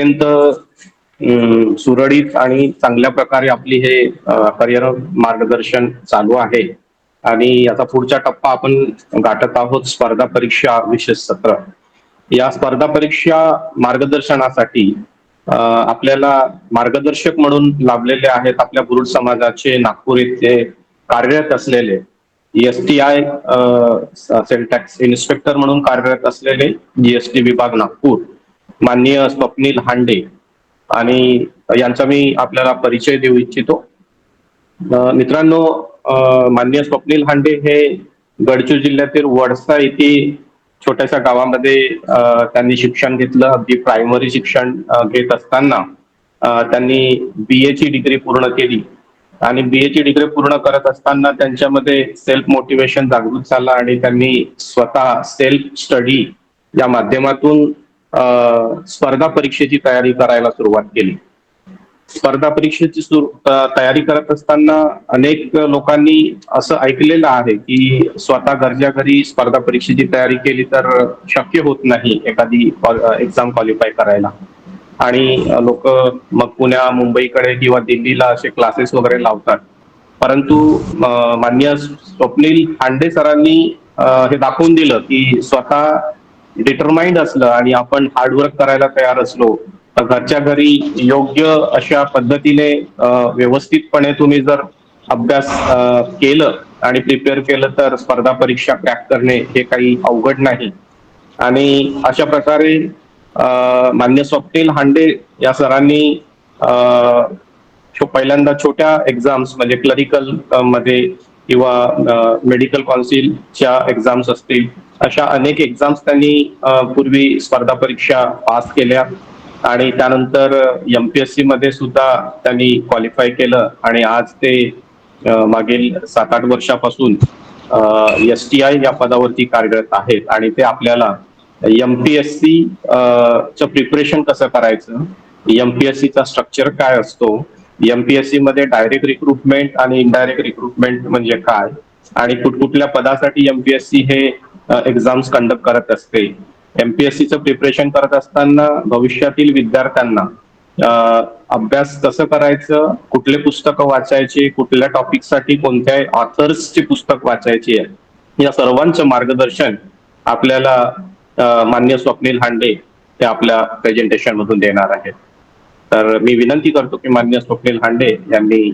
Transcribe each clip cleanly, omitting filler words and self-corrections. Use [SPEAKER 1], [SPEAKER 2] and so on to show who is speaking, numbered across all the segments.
[SPEAKER 1] अत्यंत सुरळीत आणि चांगल्या प्रकारे आपली हे करिअर मार्गदर्शन चालू आहे आणि याचा पुढचा टप्पा आपण गाठत आहोत स्पर्धा परीक्षा विशेष सत्र. या स्पर्धा परीक्षा मार्गदर्शनासाठी आपल्याला मार्गदर्शक म्हणून लाभलेले आहेत आपल्या बुरुड समाजाचे नागपूर येथे कार्यरत असलेले STI सेल टॅक्स इन्स्पेक्टर म्हणून कार्यरत असलेले GST विभाग नागपूर माननीय स्वप्नील हांडे आणि यांचा मी आपल्याला परिचय देऊ इच्छितो. मित्रांनो, माननीय स्वप्नील हांडे हे गडचिरोली जिल्ह्यातील वडसा येथे छोट्याशा गावामध्ये त्यांनी शिक्षण घेतलं. अगदी प्रायमरी शिक्षण घेत असताना त्यांनी BA ची डिग्री पूर्ण केली आणि BA ची डिग्री पूर्ण करत असताना त्यांच्यामध्ये सेल्फ मोटिवेशन जागृत झाला आणि त्यांनी स्वतः सेल्फ स्टडी या माध्यमातून स्पर्धा परीक्षेची तयारी करायला सुरुवात केली. स्पर्धा परीक्षेची तयारी करत असताना अनेक लोकांनी असं ऐकलेलं आहे की स्वतः घरच्या घरी स्पर्धा परीक्षेची तयारी केली तर शक्य होत नाही एखादी एक्झाम क्वालिफाय करायला आणि लोक मग पुण्या मुंबईकडे किंवा दिल्लीला असे क्लासेस वगैरे लावतात. परंतु माननीय स्वप्नील हांडे सरांनी हे दाखवून दिलं की स्वतः डिटरमाइंड असलं आणि आपण हार्डवर्क करायला तयार असलो तर घरच्या घरी योग्य अशा पद्धतीने व्यवस्थितपणे तुम्ही जर अभ्यास केलं आणि प्रिपेअर केलं तर स्पर्धा परीक्षा क्रॅक करणे हे काही अवघड नाही. आणि अशा प्रकारे मान्य स्वप्नील हांडे या सरांनी पहिल्यांदा छोट्या एक्झाम्स म्हणजे क्लरिकल मध्ये किंवा मेडिकल काउन्सिलच्या एक्झाम्स असतील अशा अनेक एक्झाम्स त्यांनी पूर्वी स्पर्धा परीक्षा पास केल्या आणि त्यानंतर MPSC मध्ये सुद्धा त्यांनी क्वालिफाय केलं आणि आज ते मागील 7-8 वर्षापासून STI या पदावरती कार्यरत आहेत आणि ते आपल्याला MPSC चं प्रिपरेशन कसं करायचं, MPSC चा स्ट्रक्चर काय असतो, MPSC मध्ये डायरेक्ट रिक्रुटमेंट आणि इनडायरेक्ट रिक्रुटमेंट म्हणजे काय आणि कुठकुठल्या पदासाठी MPSC हे एक्झाम्स कंडक्ट करत असते. MPSC चं प्रिपरेशन करत असताना भविष्यातील विद्यार्थ्यांना अभ्यास कसं करायचं, कुठले पुस्तकं वाचायचे, कुठल्या टॉपिकसाठी कोणत्या ऑथर्सची पुस्तक वाचायची आहे या सर्वांचं मार्गदर्शन आपल्याला मान्य स्वप्नील हांडे ते आपल्या प्रेझेंटेशन मधून देणार आहेत. तर मी विनंती करतो की मान्य स्वप्नील हांडे यांनी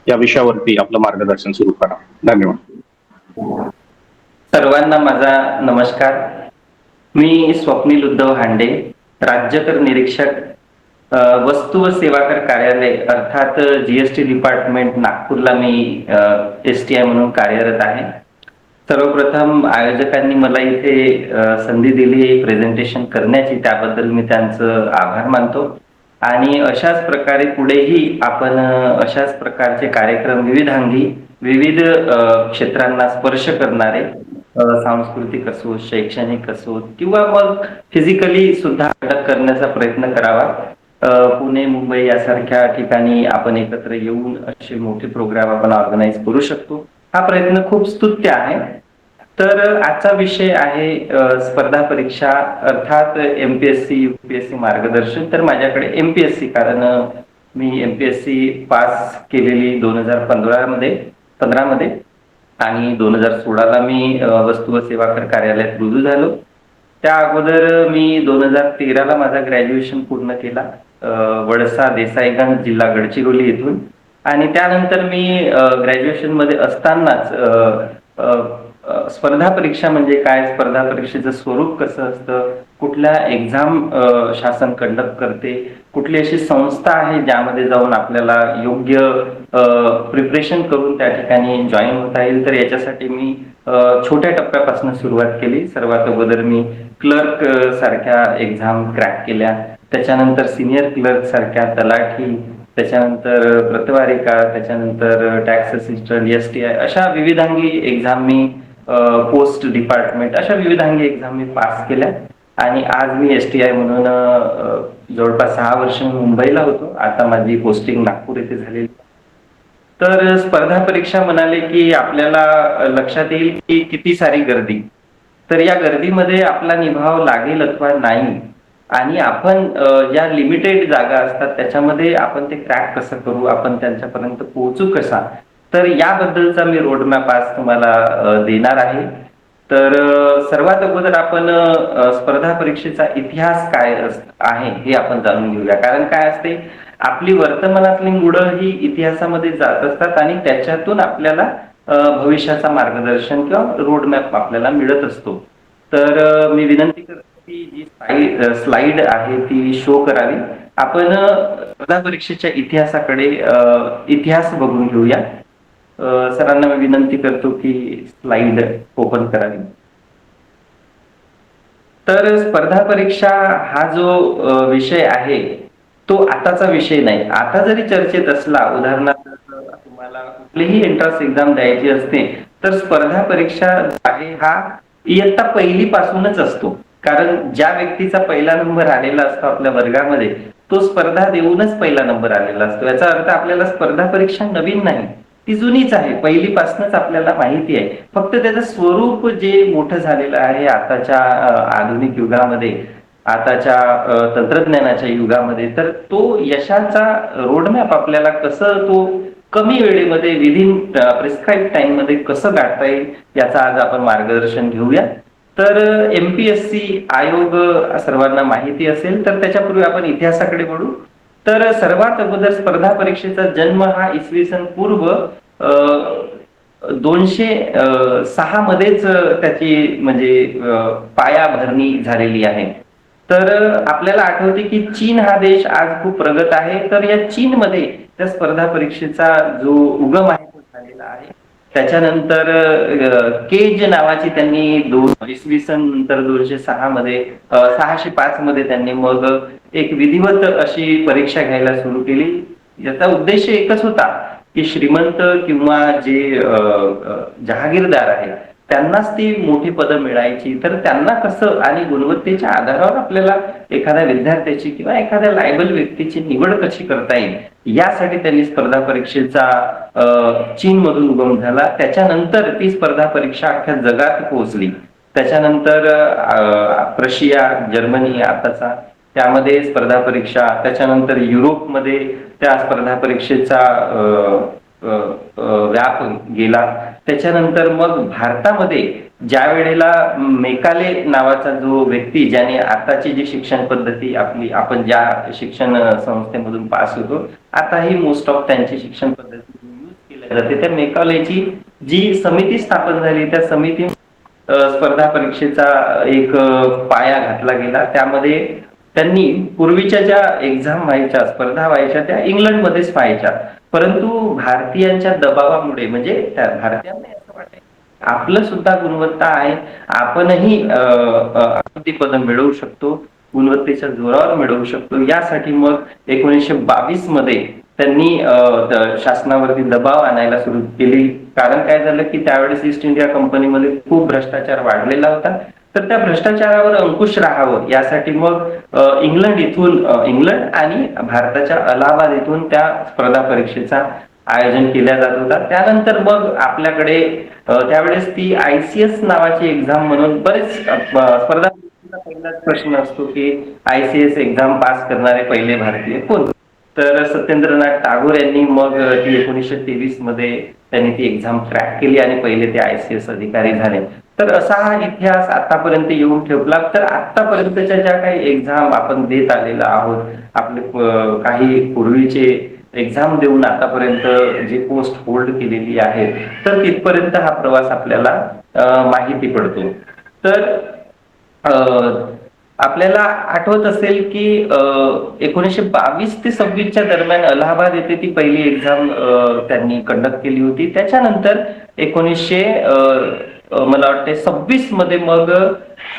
[SPEAKER 1] या विषयावरती आपलं मार्गदर्शन सुरू करा. धन्यवाद.
[SPEAKER 2] सर्वांना माझा नमस्कार. मी स्वप्नील उद्धव हांडे, राज्यकर निरीक्षक, वस्तू व सेवा कर कार्यालय अर्थात GST डिपार्टमेंट नागपूरला मी STI म्हणून कार्यरत आहे. सर्वप्रथम आयोजकांनी मला इथे संधी दिली प्रेझेंटेशन करण्याची, त्याबद्दल मी त्यांचं आभार मानतो. आणि अशाच प्रकारे पुढेही आपण अशाच प्रकारचे कार्यक्रम विविध क्षेत्रांना स्पर्श करणारे सांस्कृतिक असो, शैक्षणिक असो किंवा मग फिजिकली सुद्धा अटक करण्याचा प्रयत्न करावा. पुणे, मुंबई यासारख्या ठिकाणी आपण एकत्र येऊन असे मोठे प्रोग्राम आपण ऑर्गनाईज करू शकतो. हा प्रयत्न खूप स्तुत्य आहे. तर आजचा विषय आहे स्पर्धा परीक्षा अर्थात MPSC UPSC मार्गदर्शन. तर माझ्याकडे MPSC, कारण मी MPSC पास केलेली 2015 मध्ये आणि 2016ला मी वस्तू व सेवा कर कार्यालयात रुजू झालो. त्या अगोदर मी 2013ला माझा ग्रॅज्युएशन पूर्ण केला वडसा देसाईगंज, जिल्हा गडचिरोली येथून. आणि त्यानंतर मी ग्रॅज्युएशन मध्ये असतानाच स्पर्धा परीक्षा म्हणजे काय, स्पर्धा परीक्षेचं स्वरूप कसं असतं, कुठल्या एक्झाम शासन कंडक्ट करते, कुठली अशी संस्था आहे ज्यामध्ये जाऊन आपल्याला योग्य प्रिपरेशन करून त्या ठिकाणी जॉईन होता येईल, तर याच्यासाठी मी छोट्या टप्प्यापासून सुरुवात केली. सर्वात अगोदर मी क्लर्क सारख्या एक्झाम क्रॅक केल्या, त्याच्यानंतर सिनियर क्लर्क सारख्या, तलाठी, त्याच्यानंतर प्रतवारिका, त्याच्यानंतर टॅक्स असिस्टंट, STI अशा विविधांगी एक्झाम मी पोस्ट डिपार्टमेंट अशा विविधांगी एक्झाम मी पास केल्या. आणि आज मी STI म्हणून जवळपास 6 वर्ष मुंबईला होतो. आता माझी पोस्टिंग नागपूर येथे झालेली. तर स्पर्धा परीक्षा म्हणाले की आपल्याला लक्षात येईल की किती सारी गर्दी. तर या गर्दीमध्ये आपला निभाव लागेल अथवा नाही आणि आपण ज्या लिमिटेड जागा असतात त्याच्यामध्ये आपण ते क्रॅक कसं करू, आपण त्यांच्यापर्यंत पोहोचू कसा, तर याबद्दलचा मी रोडमॅप आज तुम्हाला देणार आहे. तर सर्वात अगोदर आपण स्पर्धा परीक्षेचा इतिहास काय आहे हे आपण जाणून घेऊया. कारण काय असते, आपली वर्तमानातली मुलं ही इतिहासामध्ये जात असतात आणि त्याच्यातून आपल्याला भविष्याचा मार्गदर्शन किंवा रोडमॅप आपल्याला मिळत असतो. तर मी विनंती करतो की जी स्लाइड आहे ती शो करावी. आपण स्पर्धा परीक्षेच्या इतिहासाकडे इतिहास बघून घेऊया. सरांना मी विनंती करतो की स्लाइड ओपन करावी. तर स्पर्धा परीक्षा हा जो विषय आहे तो आताचा विषय नाही. आता जरी चर्चेत असला, उदाहरणार्थ तुम्हाला कुठलीही एंट्रन्स एक्झाम द्यायची असते तर स्पर्धा परीक्षा आहे हा इयत्ता पहिली पासूनच असतो. कारण ज्या व्यक्तीचा पहिला नंबर आलेला असतो आपल्या वर्गामध्ये तो स्पर्धा देऊनच पहिला नंबर आलेला असतो. याचा अर्थ आपल्याला स्पर्धा परीक्षा नवीन नाही, ती जुनीच आहे, पहिलीपासूनच आपल्याला माहिती आहे. फक्त त्याचं स्वरूप जे मोठं झालेलं आहे आताच्या आधुनिक युगामध्ये, आताच्या तंत्रज्ञानाच्या युगामध्ये, तर तो यशाचा रोडमॅप आपल्याला कसं तो कमी वेळेमध्ये विदिन प्रिस्क्राईब टाइम मध्ये कसं गाठता येईल याचा आज आपण मार्गदर्शन घेऊया. तर MPSC आयोग सर्वांना माहिती असेल, तर त्याच्यापूर्वी आपण इतिहासाकडे वळू. तर सर्वात अगोदर स्पर्धा परीक्षेचा जन्म हा इसवी सन पूर्व 206 मध्येच त्याची म्हणजे पायाभरणी झालेली आहे. तर आपल्याला आठवते की चीन हा देश आज खूप प्रगत आहे. तर या चीनमध्ये त्या स्पर्धा परीक्षेचा जो उगम आहे तो झालेला आहे. त्याच्यानंतर केज नावाची त्यांनी इसवी सन नंतर 206 मध्ये 605 मध्ये त्यांनी मग एक विधिवत अशी परीक्षा घ्यायला सुरू केली. याचा उद्देश एकच होता की श्रीमंत किंवा जे जहागीरदार आहेत त्यांनाच ती मोठी पदं मिळायची. तर त्यांना कसं आणि गुणवत्तेच्या आधारावर आपल्याला एखाद्या विद्यार्थ्याची किंवा एखाद्या लायबल व्यक्तीची निवड कशी करता येईल यासाठी त्यांनी स्पर्धा परीक्षेचा चीन मधून उगम झाला. त्याच्यानंतर ती स्पर्धा परीक्षा अख्ख्या जगात पोहोचली. त्याच्यानंतर रशिया, जर्मनी आताचा त्यामध्ये स्पर्धा परीक्षा, त्याच्यानंतर युरोपमध्ये त्या स्पर्धा परीक्षेचा व्याप गेला. त्याच्यानंतर मग भारतामध्ये ज्या वेळेला मेकाले नावाचा जो व्यक्ती ज्याने आताची जी शिक्षण पद्धती आपली आपण ज्या शिक्षण संस्थेमधून पास होतो आताही मोस्ट ऑफ त्यांची शिक्षण पद्धती यूज केल्या जाते, त्या मेकालेची जी समिती स्थापन झाली त्या समिती स्पर्धा परीक्षेचा एक पाया घातला गेला. त्यामध्ये त्यांनी पूर्वीच्या ज्या एक्झाम व्हायच्या, स्पर्धा व्हायच्या त्या इंग्लंडमध्येच व्हायच्या. परंतु भारतीयांच्या दबावामुळे म्हणजे त्या भारतीयांना असं वाटायचं आपलं सुद्धा गुणवत्ता आहे, आपणही ती पदं मिळवू शकतो, गुणवत्तेच्या जोरावर मिळवू शकतो. यासाठी मग 1922 मध्ये त्यांनी शासनावरती दबाव आणायला सुरू केली. कारण काय झालं की त्यावेळेस ईस्ट इंडिया कंपनीमध्ये खूप भ्रष्टाचार वाढलेला होता. तर त्या भ्रष्टाचारावर अंकुश राहावं यासाठी मग इंग्लंड आणि भारताच्या अलाहाबाद येथून त्या स्पर्धा परीक्षेचा आयोजन केल्या जात होता. त्यानंतर मग आपल्याकडे त्यावेळेस ती ICS नावाची एक्झाम म्हणून बरेच स्पर्धा परीक्षेचा पहिलाच प्रश्न असतो की ICS एक्झाम पास करणारे पहिले भारतीय कोण. तर सत्येंद्रनाथ टागोर यांनी मग ती 1923 मध्ये त्यांनी ती एक्झाम क्रॅक केली आणि पहिले ते ICS अधिकारी झाले. तर असा हा इतिहास आतापर्यंत येऊन ठेवला. तर आतापर्यंतच्या ज्या काही एक्झाम आपण देत आलेलो आहोत, आपले काही पूर्वीचे एक्झाम देऊन आतापर्यंत जी पोस्ट होल्ड केलेली आहे तर तिथपर्यंत हा प्रवास आपल्याला माहिती पडतो. तर आपल्याला आठवत असेल की 1922 ते 26च्या दरम्यान अलाहाबाद येथे ती पहिली एक्झाम त्यांनी कंडक्ट केली होती. त्याच्यानंतर 1900 मला वाटते 26 मध्ये मग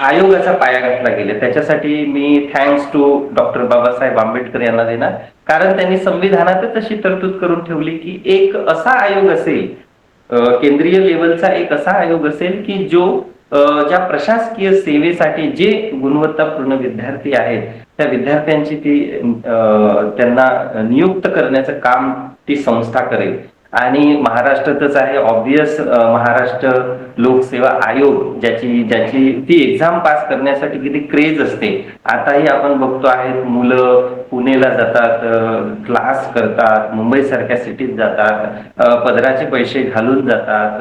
[SPEAKER 2] आयोगाचा पाया घातला गेला. त्याच्यासाठी मी thanks to doctor Babasaheb Ambedkar यांना देणार. कारण त्यांनी संविधानातच अशी तरतूद करून ठेवली की एक असा आयोग असेल, केंद्रीय लेवलचा एक असा आयोग असेल की जो ज्या प्रशासकीय सेवेसाठी जे गुणवत्तापूर्ण विद्यार्थी आहेत त्या विद्यार्थ्यांची ती त्यांना नियुक्त करण्याचं काम ती संस्था करेल. आणि महाराष्ट्रातच आहे ऑब्वियस, महाराष्ट्र लोकसेवा आयोग ज्याची ज्याची ती एक्झाम पास करण्यासाठी किती क्रेज असते. आताही आपण बघतो आहेत मुलं पुणेला जातात, क्लास करतात, मुंबई सारख्या सिटीत जातात, पदराचे पैसे घालून जातात,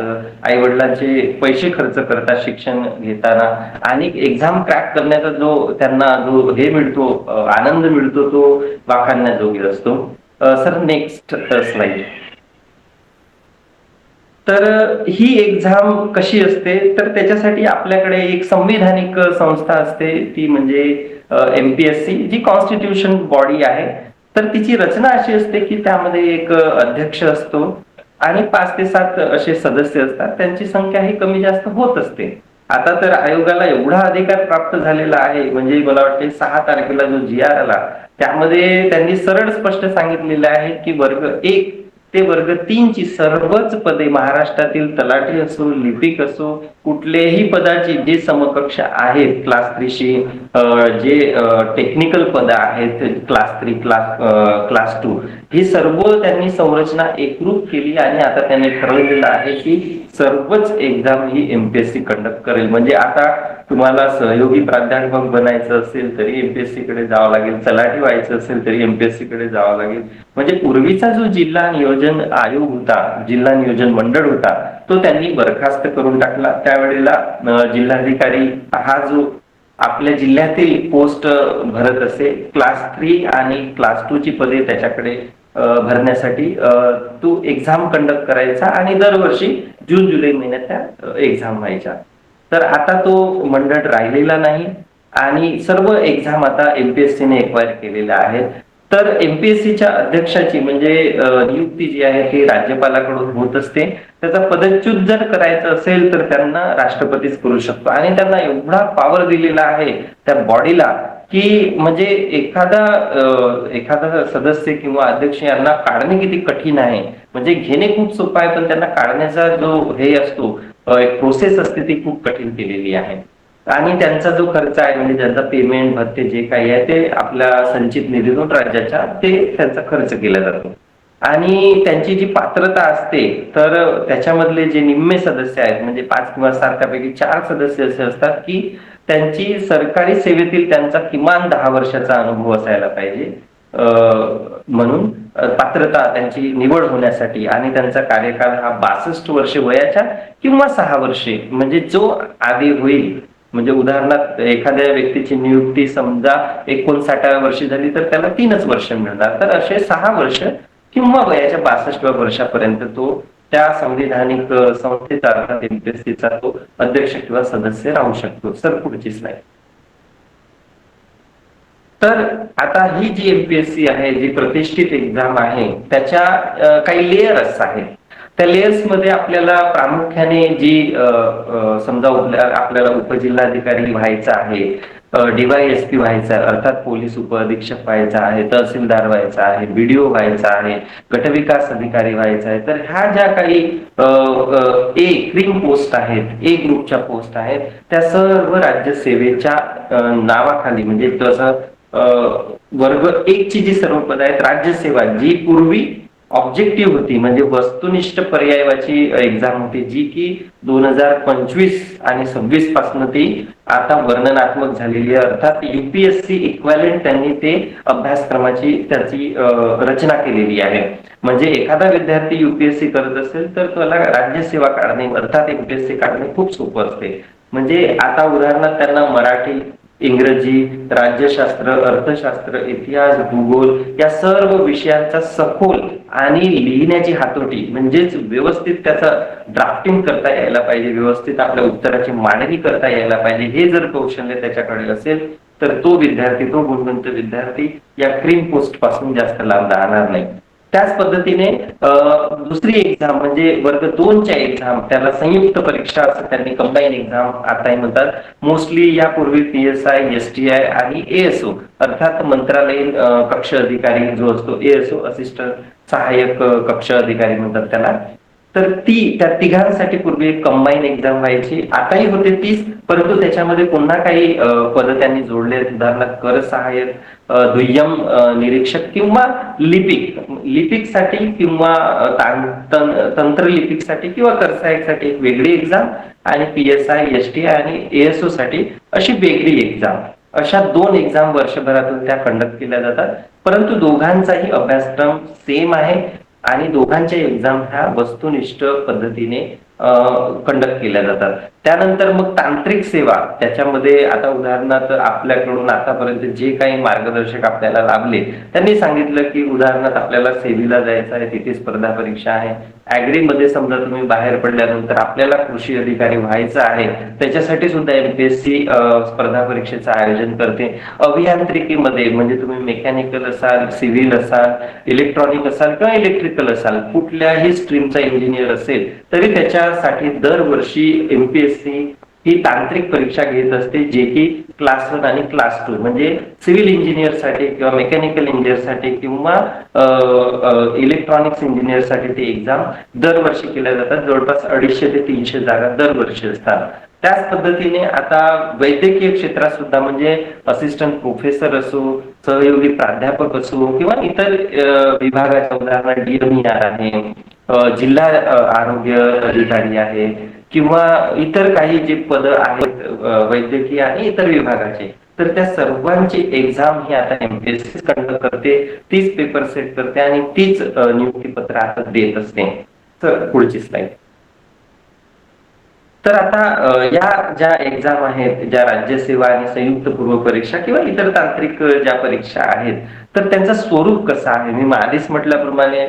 [SPEAKER 2] आई वडिलांचे पैसे खर्च करतात शिक्षण घेताना, आणि एक्झाम क्रॅक करण्याचा जो त्यांना जो हे मिळतो, आनंद मिळतो, तो वाखाणण्याजोगे असतो. Sir next slide. तर ही एक्झाम कशी असते, तर त्याच्यासाठी आपल्याकडे एक संविधानिक संस्था असते, ती म्हणजे MPSC, जी कॉन्स्टिट्यूशन बॉडी आहे. तर तिची रचना अशी असते की त्यामध्ये एक अध्यक्ष असतो आणि 5 ते 7 असे सदस्य असतात. त्यांची संख्या ही कमी जास्त होत असते. आता तर आयोगाला एवढा अधिकार प्राप्त झालेला आहे, म्हणजे मला वाटते 6 तारखेला जो GR आला त्यामध्ये त्यांनी सरळ स्पष्ट सांगितलेलं आहे की वर्ग 1 ते वर्ग 3 ची सर्वच पदे महाराष्ट्रातील तलाठी असो, लिपिक असो, कुठलेही पदाची जे समकक्ष आहेत क्लास 3 शी, जे टेक्निकल पद आहेत क्लास 3, क्लास 2, ही सर्व त्यांनी संरचना एकरूप केली आणि आता त्यांनी ठरवलेलं आहे की सर्वच एक्झाम ही MPSC कंडक्ट करेल. म्हणजे आता तुम्हाला सहयोगी प्राध्यापक बनायचं असेल तरी MPSC कडे जावं लागेल, तलाठी व्हायचं असेल तरी MPSC कडे जावं लागेल. म्हणजे पूर्वीचा जो जिल्हा नियोजन आयोग होता, जिल्हा नियोजन मंडळ होता, तो त्यांनी बरखास्त करून टाकला. त्यावेळेला जिल्हाधिकारी हा जो आपल्या जिल्ह्यातील पोस्ट भरत असे, क्लास 3 आणि क्लास 2 ची पदे त्याच्याकडे भरण्यासाठी तो एक्झाम कंडक्ट करायचा आणि दरवर्षी जून जुलै महिन्यात त्या एक्झाम व्हायच्या. तर आता तो मंडळ राहिलेला नाही आणि सर्व एक्झाम आता MPSC ने एक्वायर केलेल्या आहेत. तर MPSCच्या अध्यक्षाची म्हणजे नियुक्ती जी आहे ती राज्यपालाकडून होत असते. त्याचा पदच्युत जर करायचं असेल तर त्यांना राष्ट्रपतीच करू शकतो आणि त्यांना एवढा पॉवर दिलेला आहे त्या बॉडीला की म्हणजे एखादा सदस्य किंवा अध्यक्ष यांना काढणे किती कठीण आहे. म्हणजे घेणे खूप सोपं आहे, पण त्यांना काढण्याचा जो हे असतो, एक प्रोसेस असते, ती खूप कठीण केलेली आहे. आणि त्यांचा जो खर्च आहे म्हणजे ज्यांचा पेमेंट भत्ते जे काही आहे ते आपल्या संचित निधीतून राज्याच्या ते त्यांचा खर्च केला जातो. आणि त्यांची जी पात्रता असते तर त्याच्यामधले जे निम्मे सदस्य आहेत म्हणजे 5 किंवा 7 त्यापैकी 4 सदस्य असे असतात की त्यांची सरकारी सेवेतील त्यांचा किमान 10 वर्षाचा अनुभव असायला पाहिजे. म्हणून पात्रता त्यांची निवड होण्यासाठी आणि त्यांचा कार्यकाळ हा 62 वर्षे वयाच्या किंवा 6 वर्षे, म्हणजे जो आधी होईल. म्हणजे उदाहरणार्थ एखाद्या व्यक्तीची नियुक्ती समजा 59व्या वर्षी झाली तर त्याला 3च वर्ष मिळणार, तर असे 6 वर्ष किंवा वयाच्या 62व्या वर्षापर्यंत तो त्या संविधानिक संस्थेचा अर्थात MPSCचा तो अध्यक्ष किंवा सदस्य राहू शकतो. सर पुढची स्लाइड. तर आता ही जी MPSC आहे, जी प्रतिष्ठित एक्झाम आहे, त्याच्या काही लेयर्स आहेत. त्या लेयर्स मध्ये आपल्याला प्रामुख्याने जी समजा आपल्याला उपजिल्हाधिकारी व्हायचं आहे, DYSP व्हायचा आहे, अर्थात पोलीस उपअधीक्षक व्हायचा आहे, तहसीलदार व्हायचा आहे, BDO व्हायचा आहे, गटविकास अधिकारी व्हायचा आहे. तर ह्या ज्या काही क्रीम पोस्ट आहेत, A ग्रुपच्या पोस्ट आहेत, त्या सर्व राज्यसेवेच्या नावाखाली म्हणजे तसं वर्ग 1 ची जी सर्व पद आहेत, राज्यसेवा जी पूर्वी ऑब्जेक्टिव्ह होती म्हणजे वस्तुनिष्ठ पर्यायाची एक्झाम होती, जी की 2025 आणि 26 पासून ती आता वर्णनात्मक झालेली आहे. अर्थात UPSC इक्वालेंट त्यांनी ते अभ्यासक्रमाची त्याची रचना केलेली आहे. म्हणजे एखादा विद्यार्थी UPSC करत असेल तर त्याला राज्यसेवा काढणे अर्थात MPSC काढणे खूप सोपं असते. म्हणजे आता उदाहरणार्थ त्यांना मराठी, इंग्रजी, राज्यशास्त्र, अर्थशास्त्र, इतिहास, भूगोल या सर्व विषयांचा सखोल आणि लिहिण्याची हातोटी म्हणजेच व्यवस्थित त्याचा ड्राफ्टिंग करता यायला पाहिजे, व्यवस्थित आपल्या उत्तराची मांडणी करता यायला पाहिजे. हे जर कौशल्य त्याच्याकडे असेल तर तो विद्यार्थी, तो गुणवंत विद्यार्थी या क्रीम पोस्ट पासून जास्त लांब राहणार नाही. त्याच पद्धतीने दुसरी एक्झाम म्हणजे वर्ग 2 च्या एक्झाम, त्याला संयुक्त परीक्षा असं त्यांनी कंबाईन एक्झाम आताही म्हणतात. मोस्टली यापूर्वी PSI, STI आणि ASO अर्थात मंत्रालयीन कक्ष अधिकारी जो असतो, ASO असिस्टंट सहाय्यक कक्ष अधिकारी म्हणतात त्याला, तर त्या तिघांसाठी पूर्वी कंबाईन एक्झाम व्हायची, आताही होते तीच, परंतु त्याच्यामध्ये पुन्हा काही पद त्यांनी जोडले आहेत. उदाहरणार्थ कर सहाय्यक, दुय्यम निरीक्षक किंवा लिपिकसाठी किंवा तंत्रलिपिकसाठी किंवा कर सहाय्यकसाठी एक वेगळी एक्झाम आणि PSI, STI आणि ASO साठी अशी वेगळी एक्झाम. अशा 2 एक्झाम वर्षभरातून त्या कंडक्ट केल्या जातात, परंतु दोघांचाही अभ्यासक्रम सेम आहे आणि दोघांच्या एक्झाम ह्या वस्तुनिष्ठ पद्धतीने कंडक्ट केल्या जातात. त्यानंतर मग तांत्रिक सेवा, त्याच्यामध्ये आता उदाहरणार्थ आपल्याकडून आतापर्यंत जे काही मार्गदर्शक आपल्याला लाभले त्यांनी सांगितलं की उदाहरणार्थ आपल्याला सेवेला जायचं आहे, तिथे स्पर्धा परीक्षा आहे. ऍग्रीमध्ये समजा तुम्ही बाहेर पडल्यानंतर आपल्याला कृषी अधिकारी व्हायचं आहे, त्याच्यासाठी सुद्धा MPSC स्पर्धा परीक्षेचं आयोजन करते. अभियांत्रिकीमध्ये म्हणजे तुम्ही मेकॅनिकल असाल, सिव्हिल असाल, इलेक्ट्रॉनिक असाल किंवा इलेक्ट्रिकल असाल, कुठल्याही स्ट्रीमचा इंजिनियर असेल तरी त्याच्यासाठी दरवर्षी MPSC ही तांत्रिक परीक्षा घेत असते, जे की क्लास 1 आणि क्लास 2 म्हणजे सिव्हिल इंजिनियरसाठी किंवा मेकॅनिकल इंजिनियरसाठी किंवा इलेक्ट्रॉनिक्स इंजिनियरसाठी ते एक्झाम दरवर्षी केल्या जातात. जवळपास 250 ते 300 जागा दरवर्षी असतात. त्याच पद्धतीने आता वैद्यकीय क्षेत्रात सुद्धा म्हणजे असिस्टंट प्रोफेसर असो, सहयोगी प्राध्यापक असो किंवा इतर विभागाच्या उदाहरणार्थ DMER आहे, जिल्हा आरोग्य अधिकारी आहे किंवा इतर काही जे पद आहेत वैद्यकीय आणि इतर विभागाचे, तर त्या सर्वांची एक्झाम ही आता MPSC कंडक्ट करते, तीच पेपर सेट करते आणि तीच नियुक्तीपत्र आता देत असते. तर पुढची स्लाइड. तर आता या ज्या एक्झाम आहेत, ज्या राज्यसेवा आणि संयुक्त पूर्व परीक्षा किंवा इतर तांत्रिक ज्या परीक्षा आहेत, तर त्यांचं स्वरूप कसं आहे. मी आधीच म्हटल्याप्रमाणे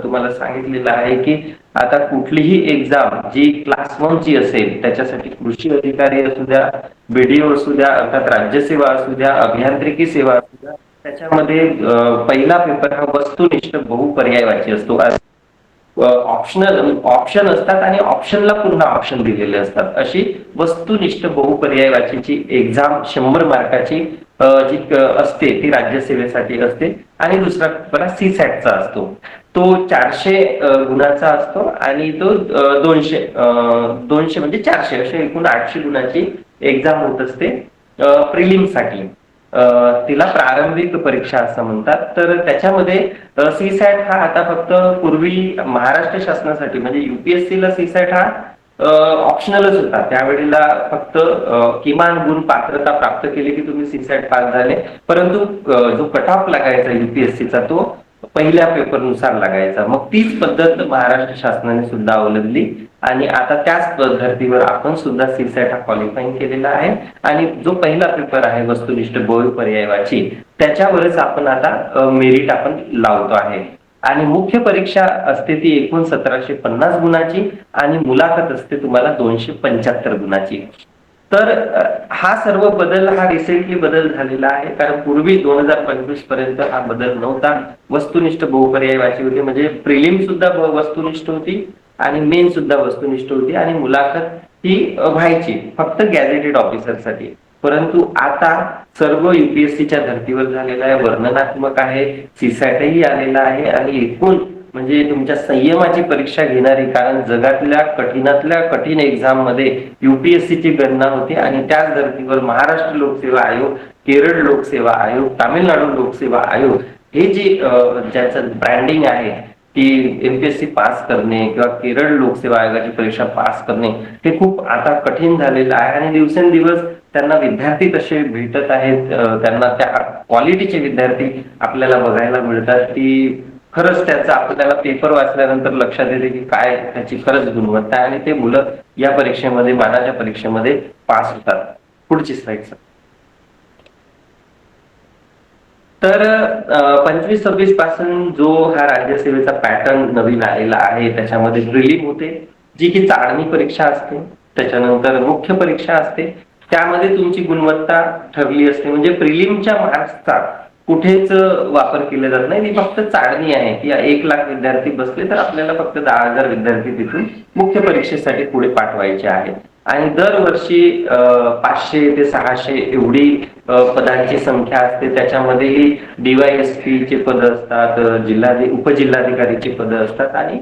[SPEAKER 2] तुम्हाला सांगितलेलं आहे की आता कुठलीही एक्झाम जी क्लास 1 ची असेल त्याच्यासाठी कृषी अधिकारी असू द्या, BDO असू द्या, अर्थात राज्यसेवा असू द्या, अभियांत्रिकी सेवा असू द्या, त्याच्यामध्ये पहिला पेपर हा वस्तुनिष्ठ बहुपर्यायवाची असतो. ऑप्शन असतात आणि ऑप्शनला पुन्हा ऑप्शन दिलेले असतात. अशी वस्तुनिष्ठ बहुपर्याय वाचीची एक्झाम 100 मार्काची जी असते ती राज्यसेवेसाठी असते. आणि दुसरा पेपर CSAT चा असतो, तो 400 गुणाचा असतो आणि तो 200 म्हणजे 400 असे एकूण 800 गुणाची एक्झाम होत असते प्रिलिम साठी. तिला प्रारंभिक परीक्षा असं म्हणतात. तर त्याच्यामध्ये CSAT हा आता फक्त पूर्वी महाराष्ट्र शासनासाठी म्हणजे UPSC ला CSAT हा ऑप्शनलच होता. त्यावेळेला फक्त किमान गुण पात्रता प्राप्त केली की तुम्ही CSAT पास झाले, परंतु जो कट ऑफ लागायचा UPSC चा तो पहिल्या पेपर नुसार लागायचा. मग तीच पद्धत महाराष्ट्र शासनाने सुद्धा अवलंबली आणि आता त्याच धर्तीवर आपण सुद्धा CSAT हा क्वालिफाईंग केलेला आहे. आणि जो पहिला पेपर आहे वस्तुनिष्ठ बहुपर्यायवाची, त्याच्यावरच आपण आता मेरिट आपण लावतो आहे. आणि मुख्य परीक्षा असते ती एकूण 1750 गुणाची आणि मुलाखत असते तुम्हाला 275 गुणाची. तर हा सर्व बदल हा रिसेंटली बदल झालेला आहे, कारण पूर्वी 2025 पर्यंत हा बदल नव्हता. वस्तुनिष्ठ बहुपर्यायवाची होती म्हणजे प्रिलिम सुद्धा वस्तुनिष्ठ होती आणि मेन सुद्धा वस्तुनिष्ठ होती आणि मुलाखत ही व्हायची फक्त गॅझेटेड ऑफिसर साठी. परंतु आता सर्व UPSCच्या धर्तीवर झालेला आहे, वर्णनात्मक आहे, CSATही आलेला आहे आणि एकूण म्हणजे तुमच्या संयमाची परीक्षा घेणारी, कारण जगातल्या कठीणातल्या कठीण एक्झाम मध्ये UPSCची गणना होती आणि त्याच धर्तीवर महाराष्ट्र लोकसेवा आयोग, केरळ लोकसेवा आयोग, तामिळनाडू लोकसेवा आयोग हे जे ज्याचं ब्रँडिंग आहे की MPSC पास करणे किंवा केरळ लोकसेवा आयोगाची परीक्षा पास करणे हे खूप आता कठीण झालेलं आहे. आणि दिवसेंदिवस त्यांना विद्यार्थी तसे भेटत आहेत, त्यांना त्या क्वालिटीचे विद्यार्थी आपल्याला बघायला मिळतात की खरंच त्याचा आपल्याला पेपर वाचल्यानंतर लक्षात येते की काय त्याची खरंच गुणवत्ता आहे आणि ते मुलं या परीक्षेमध्ये, मानाच्या परीक्षेमध्ये पास होतात. पुढची स्लाइड सर. तर 25-26 पासून जो हा राज्यसेवेचा पॅटर्न नवीन आलेला आहे, त्याच्यामध्ये प्रिलिम होते जी की चाळणी परीक्षा असते, त्याच्यानंतर मुख्य परीक्षा असते, त्यामध्ये तुमची गुणवत्ता ठरली असते. म्हणजे प्रिलिमच्या मार्क्सचा कुठेच वापर केला जात नाही, ती फक्त चाळणी आहे की 1 लाख विद्यार्थी बसले तर आपल्याला फक्त 10,000 विद्यार्थी तिथून मुख्य परीक्षेसाठी पुढे पाठवायचे आहेत. आणि दरवर्षी 500 ते 600 एवढी पदांची संख्या असते. त्याच्यामध्येही DYSP चे पद असतात, उपजिल्हाधिकारीचे पद असतात आणि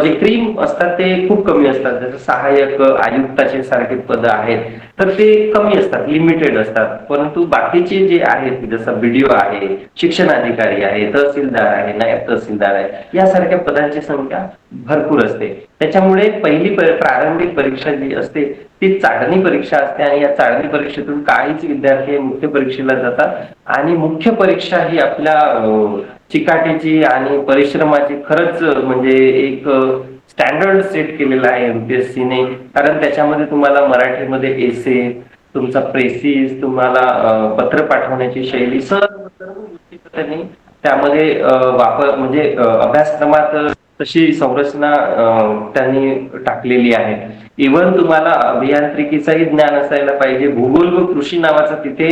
[SPEAKER 2] जे क्रीम असतात ते खूप कमी असतात, जसं सहाय्यक आयुक्ताचे सारखे पद आहेत तर ते कमी असतात, लिमिटेड असतात. परंतु बाकीचे जे आहेत जसं बीडीओ आहे, शिक्षण अधिकारी आहे, तहसीलदार आहे, नायब तहसीलदार आहे, यासारख्या पदांची संख्या भरपूर असते. त्याच्यामुळे पहिली प्रारंभिक परीक्षा जी असते ती चाचणी परीक्षा असते आणि या चाचणी परीक्षेतून काहीच विद्यार्थी मुख्य परीक्षेला जातात आणि मुख्य परीक्षा ही आपल्या चिकाटीची आणि परिश्रमाची खरंच म्हणजे एक स्टँडर्ड सेट केलेला आहे एमपीएससीने. कारण त्याच्यामध्ये तुम्हाला मराठीमध्ये एसे, तुमचा प्रेसिस, तुम्हाला पत्र पाठवण्याची शैली, सर्व गोष्टी त्यांनी त्यामध्ये वापर म्हणजे अभ्यासक्रमात तशी संरचना त्यांनी टाकलेली आहे. इव्हन तुम्हाला अभियांत्रिकीचंही ज्ञान असायला पाहिजे. भूगोल व कृषी नावाचा तिथे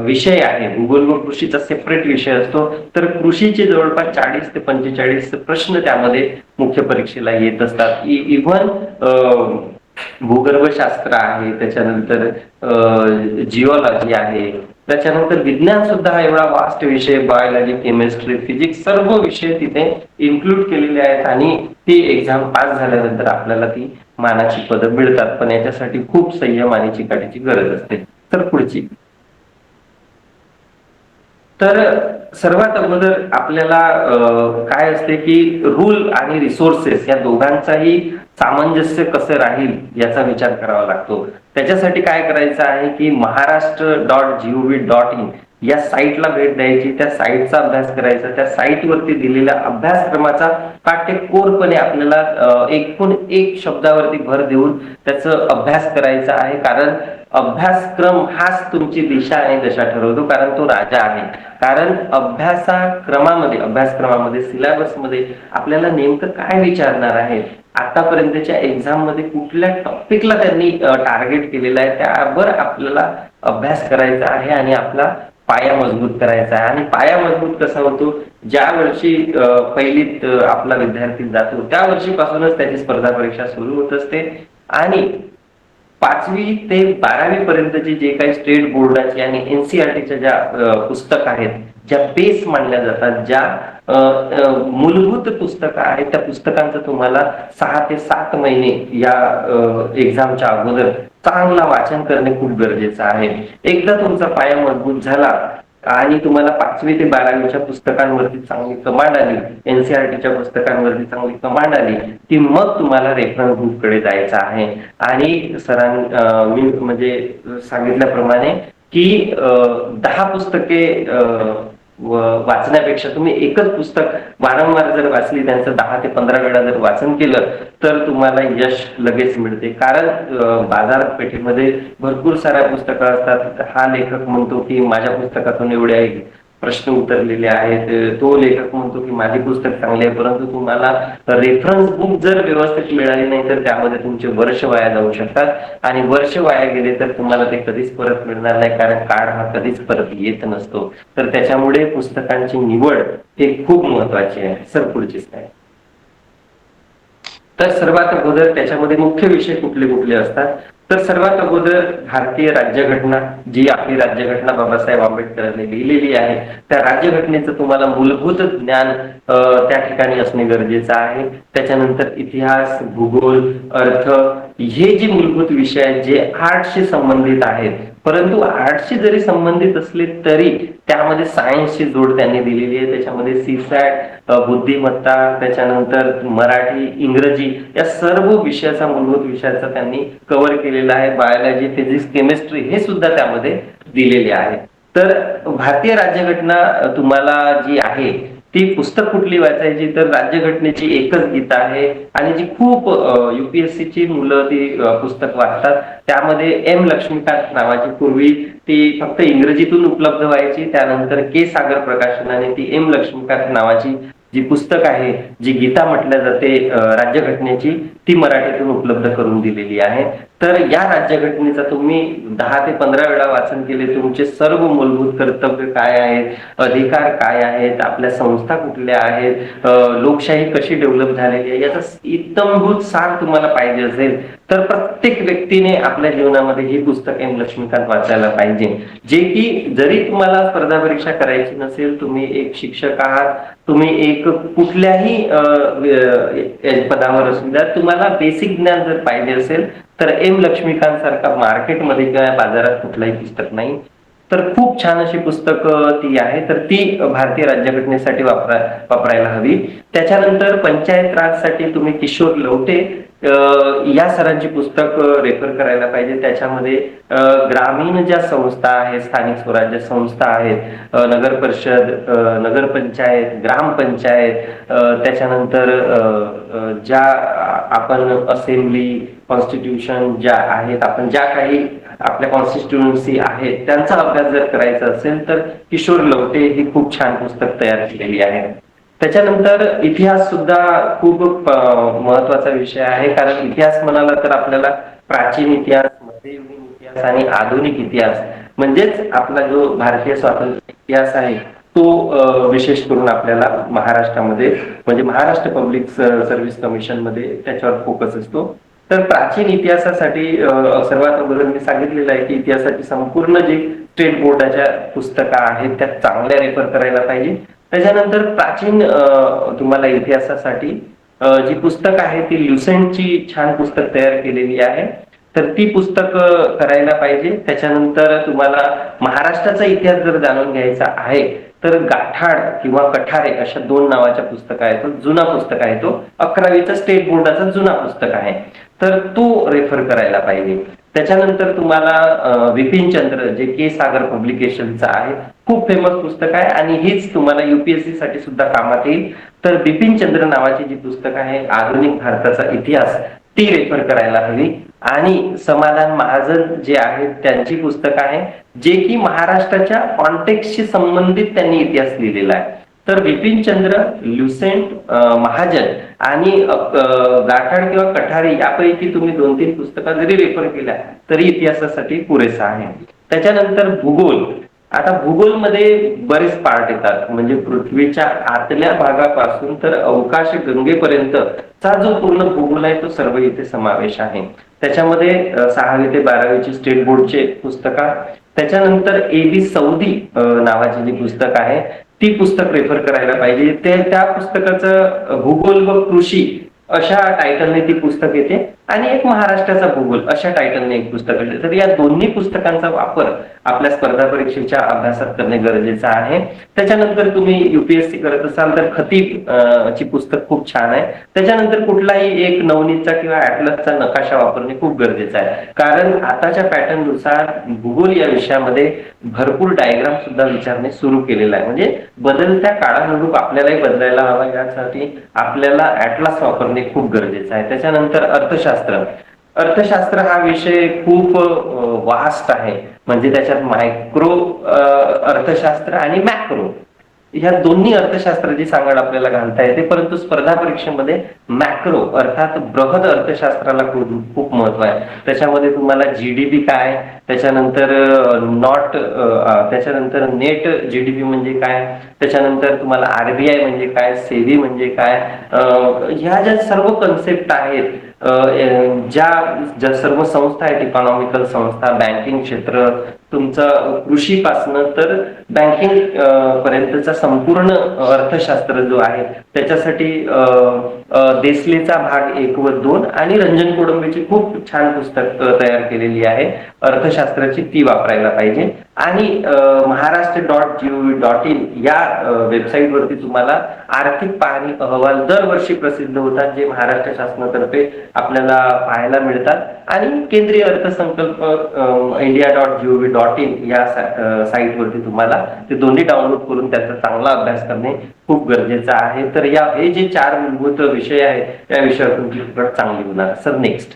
[SPEAKER 2] विषय आहे. भूगोल व कृषीचा सेपरेट विषय असतो. तर कृषीचे जवळपास 40 ते 45 प्रश्न त्यामध्ये मुख्य परीक्षेला येत असतात. इव्हन भूगर्भशास्त्र आहे, त्याच्यानंतर जिओलॉजी आहे, त्याच्यानंतर विज्ञान सुद्धा हा एवढा वास्ट विषय, बायोलॉजी, केमिस्ट्री, फिजिक्स सर्व विषय तिथे इन्क्लूड केलेले आहेत आणि ती एक्झाम पास झाल्यानंतर आपल्याला ती मानाची पदं मिळतात. पण याच्यासाठी खूप संयम आणि चिकाटीची गरज असते. तर पुढची, तर सर्वात अगोदर आपल्याला काय असते की रूल आणि रिसोर्सेस या दोघांचाही सामंजस्य कसं राहील याचा विचार करावा लागतो. त्याच्यासाठी काय करायचं आहे की महाराष्ट्र.gov.in या साईटला भेट द्यायची, त्या साईटचा अभ्यास करायचा, त्या साईटवरती दिलेल्या अभ्यासक्रमाचा काटेकोरपणे आपल्याला एकूण एक शब्दावरती भर देऊन त्याचा अभ्यास करायचा आहे. कारण अभ्यासक्रम हाच तुमची दिशा आणि दशा ठरवतो, कारण तो राजा आहे. कारण अभ्यासक्रमामध्ये सिलेबसमध्ये आपल्याला नेमकं काय विचारणार आहे, आतापर्यंतच्या एक्झाम मध्ये कुठल्या टॉपिकला त्यांनी टार्गेट केलेलं आहे त्यावर आपल्याला अभ्यास करायचा आहे आणि आपला पाया मजबूत करायचा आहे. आणि पाया मजबूत कसा होतो, ज्या वर्षी पहिलीत आपला विद्यार्थी जातो त्या वर्षीपासूनच त्याची स्पर्धा परीक्षा सुरू होत असते आणि 5वी ते 12वी पर्यंतची जे काही स्टेट बोर्डाची आणि एनसीईआरटीच्या ज्या पुस्तक आहेत, ज्या बेस मानल्या जातात, ज्या मूलभूत पुस्तकं आहेत, त्या पुस्तकांचं तुम्हाला 6 ते 7 महिने या एक्झामच्या अगोदर चांगला वाचन करणे खूप गरजेचं आहे. एकदा तुमचा पाया मजबूत झाला आणि तुम्हाला 5वी ते 12वीच्या पुस्तकांवरती चांगली कमांड आली, एनसीईआरटीच्या पुस्तकांवरती चांगली कमांड आली, की मग तुम्हाला रेफरन्स बुक कडे जायचं आहे. आणि मी म्हणजे सांगितल्याप्रमाणे की 10 पुस्तके वाचण्यापेक्षा तुम्ही एकच पुस्तक वारंवार जर वाचली, त्यांचं 10 ते 15 वेळा जर वाचन केलं तर तुम्हाला यश लगेच मिळते. कारण बाजारपेठेमध्ये भरपूर साऱ्या पुस्तकं असतात. हा लेखक म्हणतो की माझ्या पुस्तकातून एवढे प्रश्न उतरलेले आहेत, तो लेखक म्हणतो की माझी पुस्तक चांगली आहे, परंतु तुम्हाला रेफरन्स बुक जर व्यवस्थित मिळाली नाही तर त्यामध्ये तुमचे वर्ष वाया जाऊ शकतात आणि वर्ष वाया गेले तर तुम्हाला ते कधीच परत मिळणार नाही, कारण काळ हा कधीच परत येत नसतो. तर त्याच्यामुळे पुस्तकांची निवड हे खूप महत्वाची आहे. सर पुढचीच काय, तर सर्वात अगोदर त्याच्यामध्ये मुख्य विषय कुठले कुठले असतात, तर सर्वात अगोदर भारतीय राज्यघटना, जी आपली राज्यघटना बाबासाहेब आंबेडकरांनी लिहिलेली आहे, त्या राज्यघटनेचं तुम्हाला मूलभूत ज्ञान त्या ठिकाणी असणे गरजेचं आहे. त्याच्यानंतर इतिहास, भूगोल, अर्थ हे जे मूलभूत विषय आहेत जे आर्टशी संबंधित आहेत, परंतु आर्टशी जरी संबंधित असले तरी त्यामध्ये सायन्सची जोड त्यांनी दिलेली आहे. त्याच्यामध्ये सीसॅट, बुद्धिमत्ता, त्याच्यानंतर मराठी, इंग्रजी या सर्व विषयाचा मूलभूत विषयाचा त्यांनी कव्हर केलेला आहे. बायोलॉजी, फिजिक्स, केमिस्ट्री हे सुद्धा त्यामध्ये दिलेले आहे. तर भारतीय राज्यघटना तुम्हाला जी आहे ती पुस्तक कुठली वाचायची, तर राज्यघटनेची एकच गीता आहे आणि जी खूप युपीएससीची मुलं ती पुस्तक वाचतात. त्यामध्ये एम लक्ष्मीकांत नावाची, पूर्वी ती फक्त इंग्रजीतून उपलब्ध व्हायची, त्यानंतर के सागर प्रकाशनाने ती एम लक्ष्मीकांत नावाची जी पुस्तक आहे, जी गीता म्हटल्या जाते राज्यघटनेची, ती मराठीतून उपलब्ध करून दिलेली आहे. तर या राज्यघटनेचा तुम्ही 10 ते 15 वेळा वाचन केले, तुमचे सर्व मूलभूत कर्तव्य काय आहेत, अधिकार काय आहेत, आपल्या संस्था कुठल्या आहेत, लोकशाही कशी डेव्हलप झालेली आहे, याचा इत्थंभूत सार तुम्हाला पाहिजे असेल तर प्रत्येक व्यक्तीने आपल्या जीवनामध्ये ही पुस्तक एम लक्ष्मीकांत वाचायला पाहिजे. जे की जरी तुम्हाला स्पर्धा परीक्षा करायची नसेल, तुम्ही एक शिक्षक आहात, तुम्ही एक कुठल्याही पदावर असू द्या, तुम्हाला बेसिक ज्ञान जर पाहिजे असेल तर एम लक्ष्मीकांत सारखा मार्केटमध्ये किंवा बाजारात कुठलाही पुस्तक नाही. तर खूप छान अशी पुस्तकं ती आहे, तर ती भारतीय राज्यघटनेसाठी वापरायला हवी. त्याच्यानंतर पंचायत राजसाठी तुम्ही किशोर लवटे या सरांची पुस्तक रेफर करायला पाहिजे. त्याच्यामध्ये ग्रामीण ज्या संस्था आहेत, स्थानिक स्वराज्य संस्था आहेत, नगर परिषद, नगरपंचायत, ग्रामपंचायत, त्याच्यानंतर ज्या आपण असेंब्ली, कॉन्स्टिट्यूशन ज्या आहेत, आपण ज्या काही आपल्या कॉन्स्टिट्युएन्सी आहेत त्यांचा अभ्यास जर करायचा असेल तर किशोर लवटे ही खूप छान पुस्तक तयार केलेली आहे. त्याच्यानंतर इतिहास सुद्धा खूप महत्वाचा विषय आहे, कारण इतिहास म्हणाला तर आपल्याला प्राचीन इतिहास, मध्ययुगीन इतिहास आणि आधुनिक इतिहास म्हणजेच आपला जो भारतीय स्वातंत्र्य इतिहास आहे तो विशेष करून आपल्याला महाराष्ट्रामध्ये म्हणजे महाराष्ट्र पब्लिक सर्व्हिस कमिशन मध्ये त्याच्यावर फोकस असतो. तर प्राचीन इतिहासासाठी सर्वात अगोदर मी सांगितलेलं आहे की इतिहासाची संपूर्ण जी स्टेट बोर्डाच्या पुस्तकं आहेत त्या चांगल्या रेफर करायला पाहिजे. त्याच्यानंतर प्राचीन तुम्हाला इतिहासासाठी जी पुस्तक आहे ती ल्युसेंटची छान पुस्तक तयार केलेली आहे, तर ती पुस्तक करायला पाहिजे. त्याच्यानंतर तुम्हाला महाराष्ट्राचा इतिहास जर जाणून घ्यायचा आहे तर गाठाड किंवा कठारे अशा दोन नावाच्या पुस्तक आहेत. जुना पुस्तक आहे, तो 11वीचा स्टेट बोर्डाचा जुना पुस्तक आहे, तर तो रेफर करायला पाहिजे. त्याच्यानंतर तुम्हाला विपिन चंद्र जे के सागर पब्लिकेशनचं आहे, खूप फेमस पुस्तक आहे आणि हेच तुम्हाला युपीएससी साठी सुद्धा कामात येईल. तर बिपिन चंद्र नावाची जी पुस्तक आहे आधुनिक भारताचा इतिहास ती रेफर करायला हवी. आणि समाधान महाजन जे आहेत त्यांची पुस्तक आहे जे की महाराष्ट्राच्या कॉन्टेक्स्टशी संबंधित त्यांनी इतिहास लिहिलेला आहे. तर बिपिन चंद्र, ल्युसेंट, महाजन आणि गाठाड किंवा कठारे यापैकी तुम्ही 2-3 पुस्तकं जरी रेफर केल्या तरी इतिहासासाठी पुरेसा आहे. त्याच्यानंतर भूगोल. आता भूगोलमध्ये बरेच पार्ट येतात, म्हणजे पृथ्वीच्या आतल्या भागापासून तर अवकाश गंगेपर्यंतचा जो पूर्ण भूगोल आहे तो सर्व इथे समावेश आहे. त्याच्यामध्ये 6वी ते 12वीची स्टेट बोर्डचे पुस्तकं, त्याच्यानंतर एबी सौदी नावाची जी पुस्तक आहे ती पुस्तक रेफर करायला पाहिजे. त्या पुस्तकाचं भूगोल व कृषी अशा टायटलने ती पुस्तक येते आणि एक महाराष्ट्राचा भूगोल अशा टायटलने एक पुस्तक येते. तर या दोन्ही पुस्तकांचा वापर आपल्या स्पर्धा परीक्षेच्या अभ्यासात करणे गरजेचं आहे. त्याच्यानंतर तुम्ही युपीएससी करत असाल तर खतीब ची पुस्तक खूप छान आहे. त्याच्यानंतर कुठलाही एक नवनीतचा किंवा ॲटलसचा नकाशा वापरणे खूप गरजेचं आहे, कारण आताच्या पॅटर्न नुसार भूगोल या विषयामध्ये भरपूर डायग्राम सुद्धा विचारणे सुरू केलेला आहे. म्हणजे बदलत्या काळानुरूप आपल्यालाही बदलायला हवा, यासाठी आपल्याला ॲटलास वापरणे खूप गरजेचं आहे. त्याच्यानंतर अर्थशास्त्र हा विषय खूप वास्ट आहे, म्हणजे त्याच्यात मायक्रो अर्थशास्त्र आणि मॅक्रो ह्या दोन्ही अर्थशास्त्राची सांगड आपल्याला घालता येते, परंतु स्पर्धा परीक्षेमध्ये मॅक्रो अर्थात बृहद अर्थशास्त्राला खूप महत्व आहे. त्याच्यामध्ये तुम्हाला जीडीपी काय, त्याच्यानंतर त्याच्यानंतर नेट जीडीपी म्हणजे काय, त्याच्यानंतर तुम्हाला आरबीआय म्हणजे काय, सेबी म्हणजे काय, ह्या ज्या सर्व कन्सेप्ट आहेत, ज्या सर्व संस्था आहेत, इकॉनॉमिकल संस्था, बँकिंग क्षेत्र, तुमचं कृषीपासनं तर बँकिंग पर्यंतचा संपूर्ण अर्थशास्त्र जो आहे त्याच्यासाठी देसलेचा भाग 1 व 2 आणि रंजन कोडंबेची खूप छान पुस्तक तयार केलेली आहे अर्थशास्त्राची, ती वापरायला पाहिजे. आणि महाराष्ट्र.gov.in या वेबसाईट वरती तुम्हाला आर्थिक पाहणी अहवाल दरवर्षी प्रसिद्ध होतात, जे महाराष्ट्र शासनातर्फे आपल्याला पाहायला मिळतात. आणि केंद्रीय अर्थसंकल्प india.gov.in या साईट वरती तुम्हाला ते दोन्ही डाउनलोड करून त्याचा चांगला अभ्यास करणे खूप गरजेचं आहे. तर हे जे 4 मूलभूत विषय आहेत त्या विषयावर तुमची चांगली होणार. Sir next.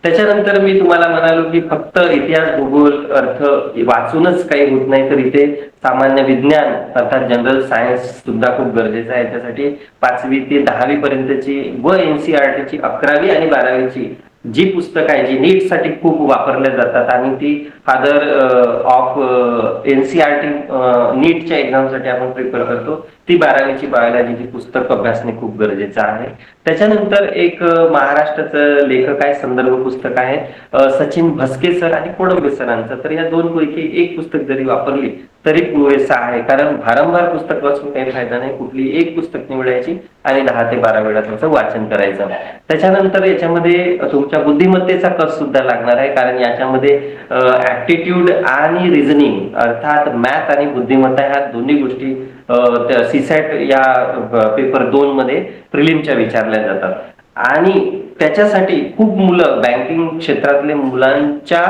[SPEAKER 2] त्याच्यानंतर मी तुम्हाला म्हणालो की फक्त इतिहास, भूगोल, अर्थ वाचूनच काही होत नाही, तर इथे सामान्य विज्ञान अर्थात जनरल सायन्स सुद्धा खूप गरजेचं आहे. त्यासाठी 5वी ते 10वी पर्यंतची व एनसीईआरटीची 11वी आणि 12वीची जी पुस्तक आहे जी नीट साठी खूप वापरल्या जातात आणि ती फादर ऑफ एनसीईआरटी नीटच्या एक्झामसाठी आपण प्रिपेअर करतो, ती 12वीची बायोलॉजीची पुस्तक अभ्यासणे खूप गरजेचं आहे. त्याच्यानंतर एक महाराष्ट्राचं लेखक आहे, संदर्भ पुस्तक आहे सचिन भस्के सर आणि कोडंबे सरांचं. तर या दोन पैकी एक पुस्तक जरी वापरली तरी पुरेसा आहे, कारण वारंवार पुस्तक वाचून काही फायदा नाही. कुठली एक पुस्तक निवडायची आणि 10 ते 12 वेळा त्याचं वाचन करायचं. त्याच्यानंतर याच्यामध्ये तुमच्या बुद्धिमत्तेचा कस सुद्धा लागणार आहे, कारण याच्यामध्ये ऍप्टिट्यूड आणि रिझनिंग अर्थात मॅथ आणि बुद्धिमत्ता ह्या दोन्ही गोष्टी सीसॅट या पेपर 2 मध्ये प्रिलिमच्या विचारल्या जातात. आणि त्याच्यासाठी खूप मुलं बँकिंग क्षेत्रातले मुलांच्या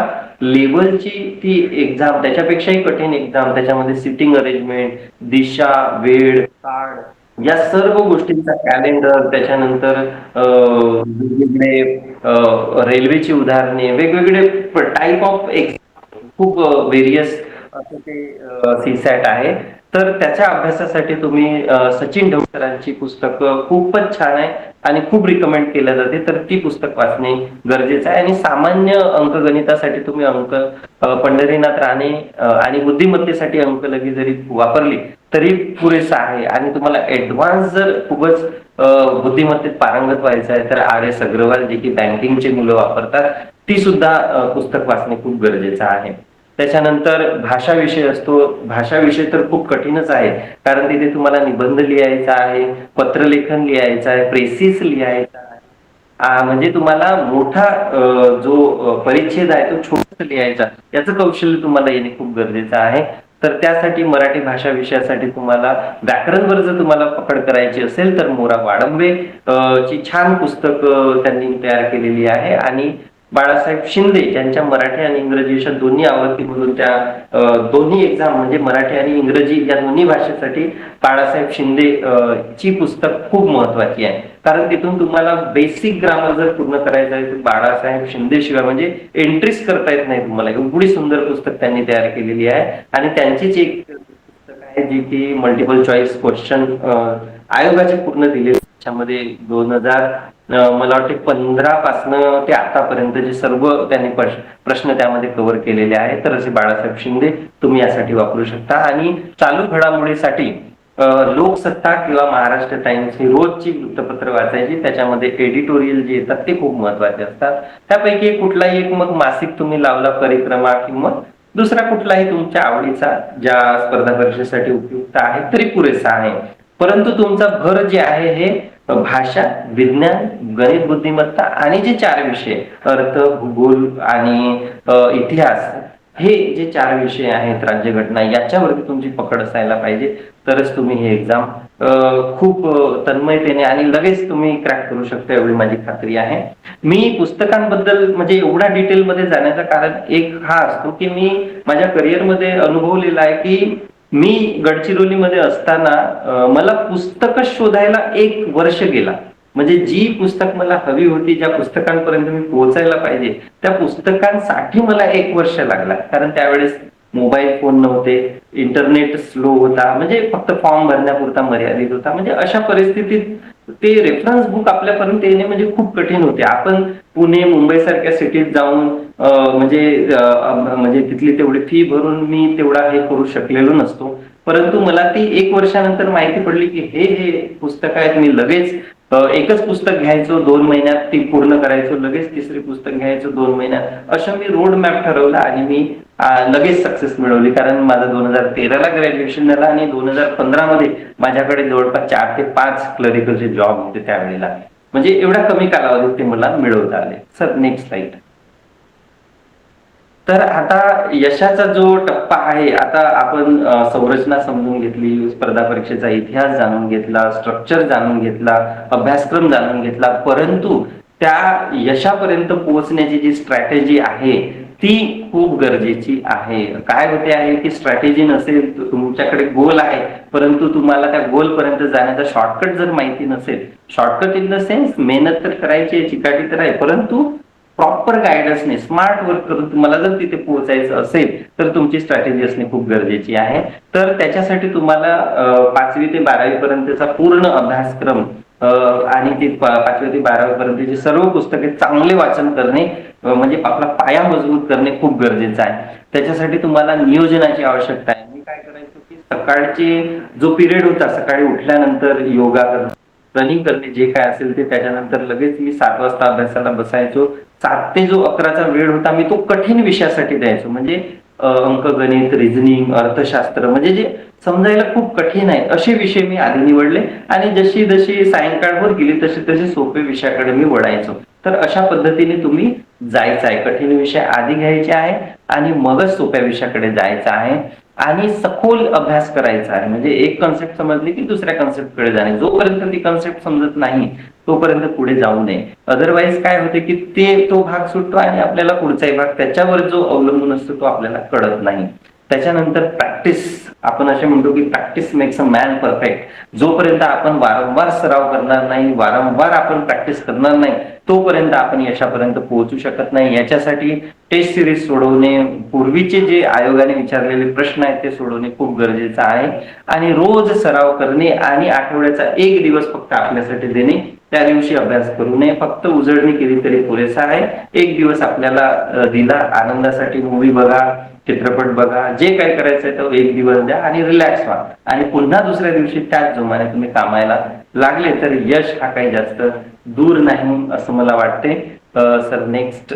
[SPEAKER 2] लेवलची ती एक्झाम, त्याच्यापेक्षाही कठीण एक्झाम, त्याच्यामध्ये सिटिंग अरेंजमेंट, दिशा, वेळ, कार्ड या सर्व गोष्टींचा कॅलेंडर, त्याच्यानंतर वेगवेगळे रेल्वेची उदाहरणे, वेगवेगळे टाईप ऑफ खूप व्हेरियस असं ते सीसॅट आहे. तर त्याच्या अभ्यासासाठी तुम्ही सचिन ढवळकरांची पुस्तकं खूपच छान आहे आणि खूप रिकमेंड केल्या जाते, तर ती पुस्तक वाचणे गरजेचं आहे. आणि सामान्य अंकगणितासाठी तुम्ही पंढरीनाथ राणे आणि बुद्धिमत्तेसाठी अंकलगी जरी वापरली तरी पुरेसा आहे. आणि तुम्हाला ऍडव्हान्स जर खूपच बुद्धिमत्तेत पारंगत व्हायचं आहे तर RS अग्रवाल जे की बँकिंगचे मुलं वापरतात, ती सुद्धा पुस्तक वाचणे खूप गरजेचं आहे. त्याच्यानंतर भाषा विषय असतो. भाषा विषय तर खूप कठीणच आहे, कारण तिथे तुम्हाला निबंध लिहायचा आहे, पत्रलेखन लिहायचं आहे, प्रेसिस लिहायचा आहे. म्हणजे तुम्हाला मोठा जो परिच्छेद आहे तो छोटा लिहायचा, याचं कौशल्य तुम्हाला येणे खूप गरजेचं आहे. तर त्यासाठी मराठी भाषा विषयासाठी तुम्हाला व्याकरणवर जर तुम्हाला पकड करायची असेल तर मोरा वाडंबे ची छान पुस्तक त्यांनी तयार केलेली आहे. आणि बाळासाहेब शिंदे ज्यांच्या मराठी आणि इंग्रजी अशा दोन्ही आवृत्तीमधून त्या दोन्ही एक्झाम म्हणजे मराठी आणि इंग्रजी या दोन्ही भाषेसाठी बाळासाहेब शिंदे ची पुस्तक खूप महत्वाची आहे, कारण तिथून तुम्हाला बेसिक ग्रामर जर पूर्ण करायचं आहे तर बाळासाहेब शिंदे शिवाय म्हणजे एंट्रीज करता येत नाही तुम्हाला. एवढी सुंदर पुस्तक त्यांनी तयार केलेली आहे. आणि त्यांचीच एक पुस्तक आहे जी की मल्टिपल चॉईस क्वेश्चन आयोगाचे पूर्ण दिले, त्याच्यामध्ये 2000 मला वाटते 15 पासनं ते आतापर्यंत जे सर्व त्यांनी प्रश्न त्यामध्ये कव्हर केलेले आहेत. तर असे बाळासाहेब शिंदे तुम्ही यासाठी वापरू शकता. आणि चालू घडामोडीसाठी लोकसत्ता किंवा महाराष्ट्र टाइम्स ही रोजची वृत्तपत्र वाचायची. त्याच्यामध्ये एडिटोरियल जे येतात ते खूप महत्वाचे असतात. त्यापैकी कुठलाही एक मग मासिक तुम्ही लावला, परिक्रमा किंवा दुसरा कुठलाही तुमच्या आवडीचा ज्या स्पर्धा परीक्षेसाठी उपयुक्त आहे तरी पुरेसा आहे. परंतु तुमचा भर जे आहे हे भाषा, विज्ञान, गणित बुद्धिमत्ता आणि जे 4 विषय अर्थ, भूगोल आणि इतिहास, हे जे 4 विषय आहेत, राज्यघटना, याच्यावरती तुमची पकड असायला पाहिजे. तरच तुम्ही हे एक्झाम खूप तन्मयतेने आणि लगेच तुम्ही क्रॅक करू शकता, एवढी माझी खात्री आहे. मी पुस्तकांबद्दल म्हणजे एवढा डिटेलमध्ये जाण्याचं कारण एक हा असतो की मी माझ्या करिअरमध्ये अनुभवलेला आहे की मी गडचिरोलीमध्ये असताना मला पुस्तकं शोधायला 1 वर्ष गेला. म्हणजे जी पुस्तक मला हवी होती, ज्या पुस्तकांपर्यंत मी पोहोचायला पाहिजे, त्या पुस्तकांसाठी मला 1 वर्ष लागला, कारण त्यावेळेस मोबाईल फोन नव्हते, इंटरनेट स्लो होता, म्हणजे फक्त फॉर्म भरण्यापुरता मर्यादित होता. म्हणजे अशा परिस्थितीत ते रेफरन्स बुक आपल्यापर्यंत येणे म्हणजे खूप कठीण होते. आपण पुणे, मुंबई सारख्या सिटीत जाऊन म्हणजे तिथली तेवढी फी भरून मी तेवढा हे करू शकलेलो नसतो. परंतु मला ती 1 वर्षानंतर माहिती पडली की हे पुस्तक आहेत. मी लगेच एकच पुस्तक घ्यायचो, 2 महिन्यात ती पूर्ण करायचो, लगेच तिसरी पुस्तक घ्यायचो 2 महिन्यात, असं मी रोड मॅप ठरवला आणि मी लगेच सक्सेस मिळवली. कारण माझं 2013ला ग्रॅज्युएशन झालं आणि 2015 मध्ये माझ्याकडे जवळपास 4 ते 5 क्लरिकलचे जॉब होते त्यावेळेला. म्हणजे एवढ्या कमी कालावधीत ते मला मिळवता आले. Sir next slide. तर आता यशाचा जो टप्पा आहे, आता आपण संरचना समजून घेतली, स्पर्धा परीक्षेचा इतिहास जाणून घेतला, स्ट्रक्चर जाणून घेतला, अभ्यासक्रम जाणून घेतला, परंतु त्या यशापर्यंत पोहोचण्याची जी स्ट्रॅटेजी आहे ती खूप गरजेची आहे. काय होते आहे की स्ट्रॅटेजी नसेल, तुमच्याकडे गोल आहे परंतु तुम्हाला त्या गोल पर्यंत जाण्याचा शॉर्टकट जर माहिती नसेल, शॉर्टकट इन द सेन्स मेहनत तर करायची, चिकाटी तर आहे, परंतु प्रॉपर गायडन्सने स्मार्ट वर्क करून तुम्हाला जर तिथे पोहोचायचं असेल तर तुमची स्ट्रॅटेजी असणे खूप गरजेची आहे. तर त्याच्यासाठी तुम्हाला 5वी ते 12वी पर्यंतचा पूर्ण अभ्यासक्रम आणि ती 5वी ते 12वी पर्यंतची सर्व पुस्तके चांगले वाचन करणे म्हणजे आपला पाया मजबूत करणे खूप गरजेचं आहे. त्याच्यासाठी तुम्हाला नियोजनाची आवश्यकता आहे. मी काय करायचो की सकाळचे जो पिरियड होता, सकाळी उठल्यानंतर योगा करणं, रनिंग करणे, जे काय असेल ते, त्याच्यानंतर लगेच मी 7 वाजता अभ्यासाला बसायचो. 7 ते जो 11चा वेळ होता मी तो कठीण विषयासाठी द्यायचो. म्हणजे अंकगणित, रिझनिंग, अर्थशास्त्र, म्हणजे जे समजायला खूप कठीण आहे असे विषय मी आधी निवडले आणि जशी जशी सायंकाळ होत गेली तसे तसे सोपे विषयाकडे मी वळायचो. तर अशा पद्धतीने तुम्ही जायचं आहे. कठीण विषय आधी घ्यायचे आहे आणि मगच सोप्या विषयाकडे जायचं आहे आणि सखोल अभ्यास करायचा आहे. म्हणजे एक कन्सेप्ट समजली की दुसऱ्या कन्सेप्टकडे जाणे. जोपर्यंत ती कन्सेप्ट समजत नाही तोपर्यंत पुढे जाऊ नये. अदरवाईज काय होते की तो भाग सुटतो आणि आपल्याला पुढचाही भाग त्याच्यावर जो अवलंबून असतो तो आपल्याला कळत नाही. त्याच्यानंतर प्रॅक्टिस, आपण असे म्हणतो की practice makes a man perfect. जोपर्यंत आपण वारंवार सराव करणार नाही, वारंवार आपण प्रॅक्टिस करणार नाही, तोपर्यंत आपण यशापर्यंत पोहोचू शकत नाही. याच्यासाठी टेस्ट सिरीज सोडवणे, पूर्वीचे जे आयोगाने विचारलेले प्रश्न आहेत ते सोडवणे खूप गरजेचं आहे आणि रोज सराव करणे आणि आठवड्याचा 1 दिवस फक्त आपल्यासाठी देणे. त्या दिवशी अभ्यास करू नये, फक्त उजळणी केली तरी पुरेसा आहे. 1 दिवस आपल्याला दिला आनंदासाठी, मूवी बघा, चित्रपट बघा, जे काही करायचंय तो 1 दिवस द्या आणि रिलॅक्स व्हा आणि पुन्हा दुसऱ्या दिवशी त्याच जोमाने तुम्ही कामाला लागले तर यश हा काही जास्त दूर नाही असं मला वाटते. Sir next.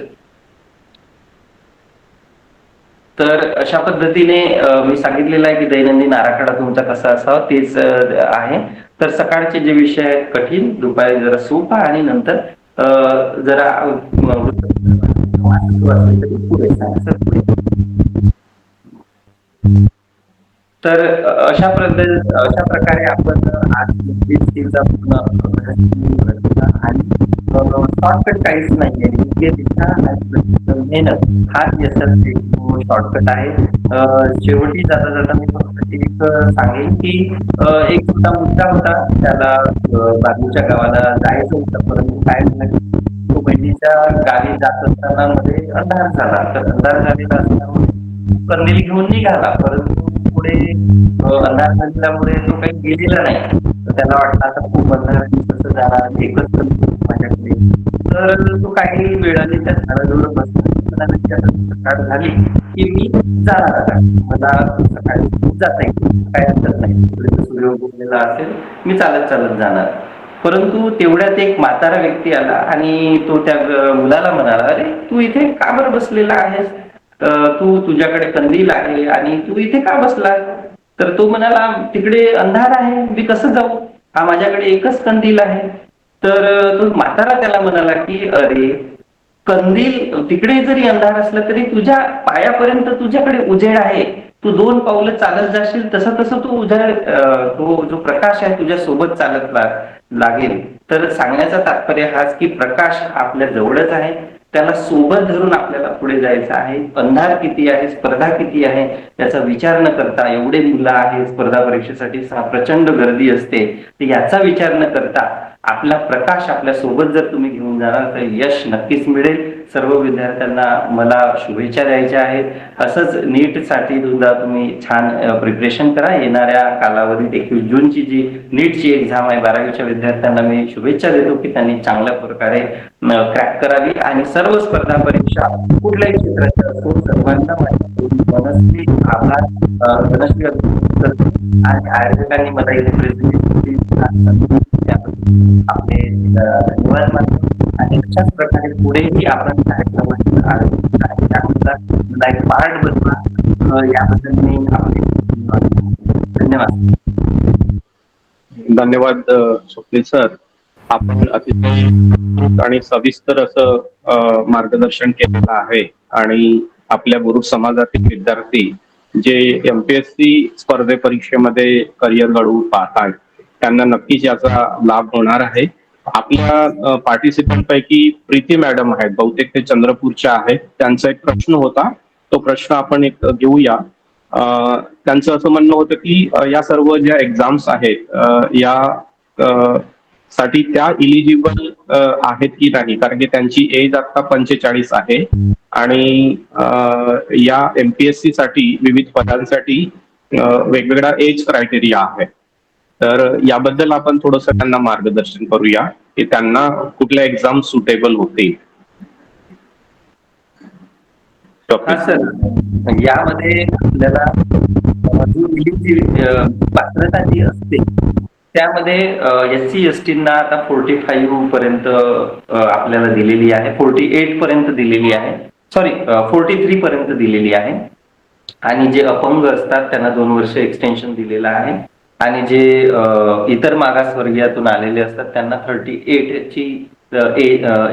[SPEAKER 2] तर अशा पद्धतीने मी सांगितलेलं आहे की दैनंदिन आराखडा तुमचा कसा असावा तेच आहे. तर सकाळचे जे विषय आहेत कठीण, दुपारी जरा सोपा आणि नंतर जरा वाचले तरी पुरेसा आहे. सर पुढे. तर अशा प्रकारे आपण आज स्किलचा पूर्ण अभ्यास केला आणि शॉर्टकट काहीच नाहीये. योग्य दिशा आणि मेहनत हाच यशाचे शॉर्टकट आहे. शेवटी जाता जाता मी फक्त एक सांगेन की एक छोटा मुद्दा होता, त्याला बाजूच्या गावाला जायचं होतं, परंतु काय झालं की तो बहिणीच्या गावी जात असताना मध्ये अंधार झाला. तर अंधार झालेला असल्यामुळे कंदील घेऊन निघाला, परंतु पुढे अंधार झाल्यामुळे तो काही गेलेला नाही. तर त्याला वाटलं आता खूप अंधार आहे, कसं जाणार, एकच कंदील माझ्याकडे. तर तो काही वेळाने त्या झाडाजवळ बसला, सकाळ झाली की मी जाणार आता, मला सकाळी जाता येईल, काय हरकत नाही, पुढे सूर्य उगवलेला असेल, मी चालत चालत जाणार. परंतु तेवढ्यात एक म्हातारा व्यक्ती आला आणि तो त्या मुलाला म्हणाला, अरे तू इथे का बरं बसलेला आहेस, तुझ्याकडे कंदील आहे आणि तू इथे का बसला. तर तो म्हणाला, तिकडे अंधार आहे, मी कसं जाऊ, हा माझ्याकडे एकच कंदील आहे. तर तो म्हातारा त्याला म्हणाला की अरे कंदील तिकडे जरी अंधार असला तरी तुझ्या पायापर्यंत तुझ्याकडे उजेड आहे. तू 2 पावलं चालत जाशील तसं तसं तो तो जो प्रकाश आहे तुझ्या सोबत चालत लागेल. तर सांगण्याचा तात्पर्य हाच की प्रकाश आपल्या जवळच आहे, त्याला सोबत धरून आपल्याला पुढे जायचं आहे. अंधार किती आहे, स्पर्धा किती आहे याचा विचार न करता, एवढे मुलं आहेत स्पर्धा परीक्षेसाठी, प्रचंड गर्दी असते, तर याचा विचार न करता आपला प्रकाश आपल्या सोबत जर तुम्ही घेऊन जाणार तर यश नक्कीच मिळेल. सर्व विद्यार्थ्यांना मला शुभेच्छा द्यायच्या आहेत. असंच नीट साठी सुद्धा तुम्ही छान प्रिपरेशन करा. येणाऱ्या कालावधीत 21 जूनची जी नीटची एक्झाम आहे 12वीच्या विद्यार्थ्यांना मी शुभेच्छा देतो की त्यांनी चांगल्या प्रकारे क्रॅक करावी आणि सर्व स्पर्धा परीक्षा कुठल्याही क्षेत्राच्या असो सर्वांना मनस्वी आभार, मनस्वी आणि आयोजकांनी मला इथे प्रेझेंटेशन आपले धन्यवाद मानतो आणि अशाच प्रकारे पुढेही आपण कार्यक्रमाचे आयोजन एक पार्ट बनवा, याबद्दल मी आपले धन्यवाद.
[SPEAKER 1] धन्यवाद स्वप्नील सर. आपण अतिशय आणि सविस्तर असं मार्गदर्शन केलेलं आहे आणि आपल्या गुरु समाजातील विद्यार्थी जे एमपीएससी स्पर्धे परीक्षेमध्ये करिअर घडवू पाहतात त्यांना नक्कीच याचा लाभ होणार आहे. आपल्या पार्टिसिपंट पैकी प्रीती मॅडम आहेत, बहुतेक ते चंद्रपूरच्या आहेत. त्यांचा एक प्रश्न होता, तो प्रश्न आपण एक घेऊया. त्यांचं असं म्हणणं होतं की या सर्व ज्या एक्झाम्स आहेत या साठी त्या इलिजिबल आहेत की नाही, कारण की त्यांची एज आता 45 आहे आणि या एमपीएससी साठी विविध पदांसाठी वेगवेगळा एज क्रायटेरिया आहे. तर याबद्दल आपण थोडंसं त्यांना मार्गदर्शन करूया की त्यांना कुठल्या एक्झाम सुटेबल होतील.
[SPEAKER 2] हा सर, यामध्ये आपल्याला जी मुलींची पात्रता जी असते त्यामध्ये SC ST आता 45 पर्यंत आपल्याला दिलेली आहे, 48 पर्यंत दिलेली आहे, सॉरी 43 पर्यंत दिलेली आहे. आणि जे अपंग असतात त्यांना 2 वर्ष एक्सटेन्शन दिलेलं आहे. आणि जे इतर मागासवर्गीयातून आलेले असतात त्यांना 38 ची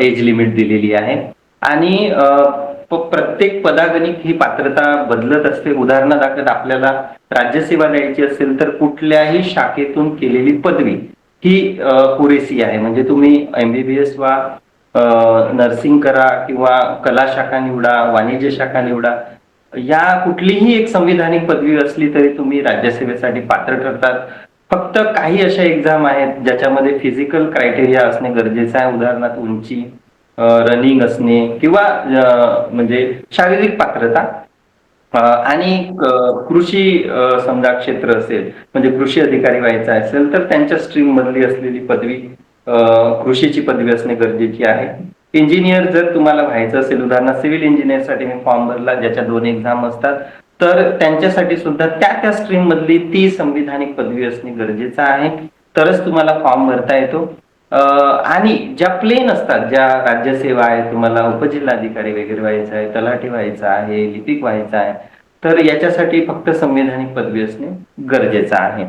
[SPEAKER 2] एज लिमिट दिलेली आहे. आणि प्रत्येक पदागणिक ही पात्रता बदलत असते. उदाहरणादाखल आपल्याला राज्यसेवा द्यायची असेल तर कुठल्याही शाखेतून केलेली पदवी ही पुरेसी आहे. म्हणजे तुम्ही MBBS वा नर्सिंग करा किंवा कला शाखा निवडा, वाणिज्य शाखा निवडा, या कुठलीही एक संविधानिक पदवी असली तरी तुम्ही राज्यसेवेसाठी पात्र ठरतात. फक्त काही अशा एक्झाम आहेत ज्याच्यामध्ये फिजिकल क्रायटेरिया असणे गरजेचं आहे. उदाहरणार्थ उंची, रनिंग असणे किंवा म्हणजे शारीरिक पात्रता. आणि कृषी समजा क्षेत्र असेल, म्हणजे कृषी अधिकारी व्हायचा असेल तर त्यांच्या स्ट्रीम मधली असलेली पदवी, कृषीची पदवी असणे गरजेची आहे. इंजिनियर जर तुम्हाला व्हायचं असेल, उदाहरणार्थ सिव्हिल इंजिनियरसाठी मी फॉर्म भरला ज्याच्या 2 एक्झाम असतात, तर त्यांच्यासाठी सुद्धा त्या स्ट्रीम मधली ती संविधानिक पदवी असणे गरजेचं आहे, तरच तुम्हाला फॉर्म भरता येतो. आणि ज्या प्लेन असतात, ज्या राज्यसेवा आहे, तुम्हाला उपजिल्हाधिकारी वगैरे व्हायचं आहे, तलाठी व्हायचं आहे, लिपिक व्हायचं आहे, तर याच्यासाठी फक्त संविधानिक पदवी असणे गरजेचं आहे.